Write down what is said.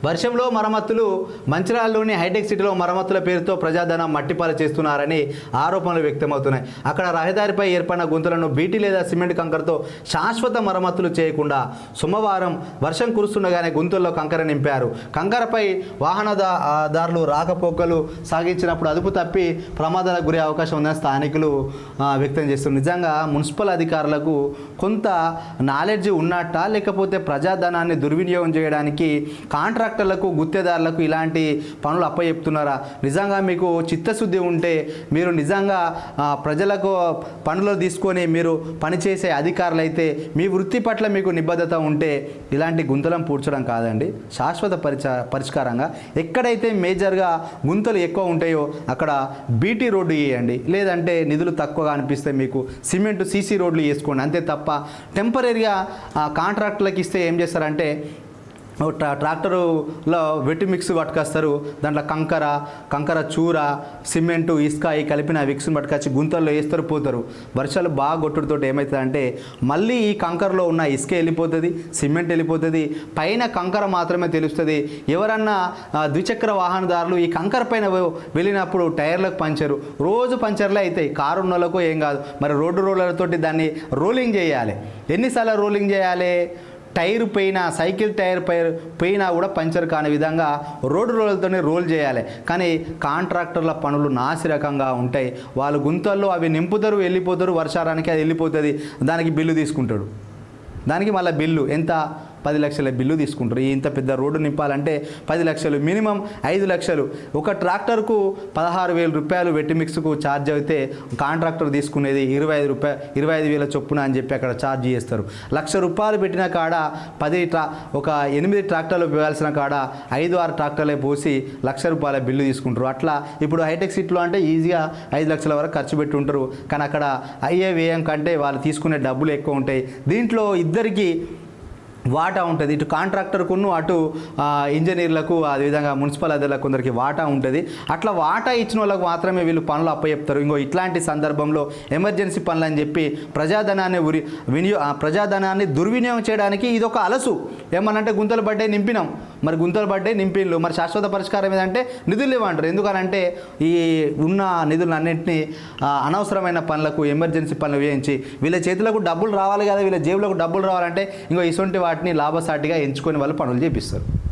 వర్షంలో మరమ్మతులు మంచిర్యాలలోని హైటెక్ సిటీలో మరమ్మతుల పేరుతో ప్రజాధనం మట్టిపాలు చేస్తున్నారని ఆరోపణలు వ్యక్తమవుతున్నాయి. అక్కడ రహదారిపై ఏర్పడిన గుంతలను బీటీ లేదా సిమెంట్ కంకరతో శాశ్వత మరమ్మతులు చేయకుండా సోమవారం వర్షం కురుస్తుండగానే గుంతల్లో కంకర నింపారు. కంకరపై వాహనదారులు రాకపోకలు సాగించినప్పుడు అదుపు తప్పి ప్రమాదాలకు గురే అవకాశం ఉందని స్థానికులు వ్యక్తం చేస్తున్నారు. నిజంగా మున్సిపల్ అధికారులకు కొంత నాలెడ్జ్ ఉన్నట్టా లేకపోతే ప్రజాధనాన్ని దుర్వినియోగం చేయడానికి కాంట్రాక్టర్లకు గుత్తేదారులకు ఇలాంటి పనులు అప్పచెప్తున్నారా? నిజంగా మీకు చిత్తశుద్ధి ఉంటే మీరు నిజంగా ప్రజలకు పనులు తీసుకొని మీరు పనిచేసే అధికారులు అయితే మీ వృత్తి పట్ల మీకు నిబద్ధత ఉంటే ఇలాంటి గుంతలం పూడ్చడం కాదండి శాశ్వత పరిష్కారంగా. ఎక్కడైతే మేజర్గా గుంతలు ఎక్కువ ఉంటాయో అక్కడ బీటీ రోడ్డు వేయండి, లేదంటే నిధులు తక్కువగా అనిపిస్తే మీకు సిమెంట్ సీసీ రోడ్లు వేసుకోండి. అంతే తప్ప టెంపరీగా కాంట్రాక్టులకు ఇస్తే ఏం చేస్తారంటే ట్రాక్టరులో వెట్టి మిక్స్ పట్టుకొస్తారు, దాంట్లో కంకర చూర సిమెంటు ఇసుక కలిపిన మిక్స్ని పట్టుకొచ్చి గుంతల్లో వేస్తారు పోతారు. వర్షాలు బాగా కొట్టుడుతో ఏమవుతుందంటే మళ్ళీ ఈ కంకరలో ఉన్న ఇసుక వెళ్ళిపోతుంది, సిమెంట్ వెళ్ళిపోతుంది, పైన కంకర మాత్రమే తెలుస్తుంది. ఎవరన్నా ద్విచక్ర వాహనదారులు ఈ కంకర పైన వెళ్ళినప్పుడు టైర్లకు పంచరు, రోజు పంచర్లే అవుతాయి. కారు ఉన్నోళ్ళకు ఏం కాదు, మరి రోడ్డు రోలర్తోటి దాన్ని రోలింగ్ చేయాలి. ఎన్నిసార్లు రోలింగ్ చేయాలి? టైర్ పైన సైకిల్ టైర్ పైన కూడా పంచర్ కాని విధంగా రోడ్డు రోలర్తోనే రోల్ చేయాలి. కానీ కాంట్రాక్టర్ల పనులు నాసిరకంగా ఉంటాయి. వాళ్ళు గుంతల్లో అవి నింపుతారు, వెళ్ళిపోతారు, వర్షారానికి అది వెళ్ళిపోతుంది, దానికి బిల్లు తీసుకుంటాడు. దానికి మళ్ళీ బిల్లు ఎంత? 10 లక్షల బిల్లు తీసుకుంటారు. ఇంత పెద్ద రోడ్డు నింపాలంటే 10 లక్షలు, మినిమం 5 లక్షలు. ఒక ట్రాక్టర్కు 16,000 రూపాయలు వెట్టి మిక్స్కు ఛార్జ్ అయితే కాంట్రాక్టర్ తీసుకునేది 25,000 చొప్పున అని చెప్పి అక్కడ ఛార్జ్ చేస్తారు. ₹1,00,000 పెట్టిన కాడ ఒక 8 ట్రాక్టర్లు పోయాల్సిన కాడ 5-6 ట్రాక్టర్లే పోసి ₹1,00,000 బిల్లు తీసుకుంటారు. అట్లా ఇప్పుడు హైటెక్ సిటీలో అంటే ఈజీగా 5 లక్షల వరకు ఖర్చు పెట్టి ఉంటారు. కానీ అక్కడ అయ్యే వ్యయం కంటే వాళ్ళు తీసుకునే డబ్బులు ఎక్కువ ఉంటాయి. దీంట్లో ఇద్దరికి వాటా ఉంటుంది. ఇటు కాంట్రాక్టర్కును అటు ఇంజనీర్లకు అదేవిధంగా మున్సిపల్ అధికారులకు కొందరికి వాటా ఉంటుంది. అట్లా వాటా ఇచ్చిన వాళ్ళకు మాత్రమే వీళ్ళు పనులు అప్పచెప్తారు. ఇట్లాంటి సందర్భంలో ఎమర్జెన్సీ పనులు అని చెప్పి ప్రజాధనాన్ని దుర్వినియోగం చేయడానికి ఇది ఒక అలసు. ఏమనంటే గుంతలు పడ్డాయి నింపినాం, మరి గుంతలు పడ్డాయి నింపిన్లు, మరి శాశ్వత పరిష్కారం ఏదంటే నిధులు ఇవ్వంటారు. ఎందుకనంటే ఈ ఉన్న నిధులన్నింటినీ అనవసరమైన పనులకు ఎమర్జెన్సీ పనులు వేయించి వీళ్ళ చేతులకు డబ్బులు రావాలి కదా, వీళ్ళ జేబులకు డబ్బులు రావాలంటే ఇటువంటి వాటిని లాభసాటిగా ఎంచుకొని వాళ్ళు పనులు చేపిస్తారు.